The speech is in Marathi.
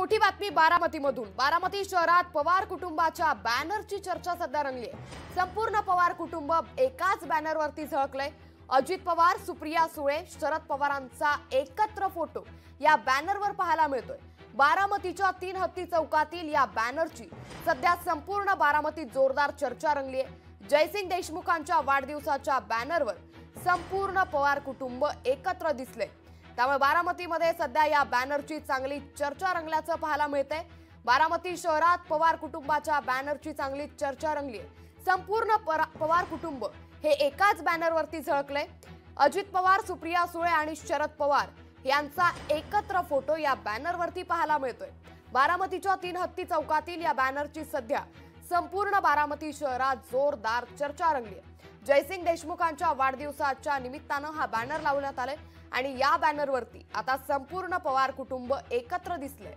मोठी बातमी बारामतीमधून। बारामती शहरात पवार कुटुंबाच्या बॅनरची चर्चा सध्या रंगली आहे। संपूर्ण पवार कुटुंब एकाच बॅनरवरती झळकलंय। अजित पवार, सुप्रिया सुळे, शरद पवारांचा एकत्र फोटो या बॅनरवर पाहायला मिळतोय। बारामतीच्या 3 हत्ती चौकातील या बॅनरची सध्या संपूर्ण बारामतीत जोरदार चर्चा रंगली आहे। जयसिंग देशमुखांच्या वाढदिवसाच्या बॅनरवर संपूर्ण पवार कुटुंब एकत्र दिसले। त्यामुळे बारामतीमध्ये सध्या या बॅनरची चांगली चर्चा रंगल्याचं पाहायला मिळतंय। बारामती शहरात पवार कुटुंबाच्या बॅनरची चांगली चर्चा रंगली आहे। संपूर्ण पवार कुटुंब हे एकाच बॅनरवरती झळकलंय। अजित पवार, सुप्रिया सुळे आणि शरद पवार यांचा एकत्र फोटो या बॅनरवरती पाहायला मिळतोय। बारामतीच्या 3 हत्ती चौकातील या बॅनरची सध्या संपूर्ण बारामती शहरात जोरदार चर्चा रंगली आहे। जयसिंग देशमुखांच्या वाढदिवसाच्या निमित्तानं हा बॅनर लावण्यात आलाय आणि या बॅनरवरती आता संपूर्ण पवार कुटुंब एकत्र दिसले।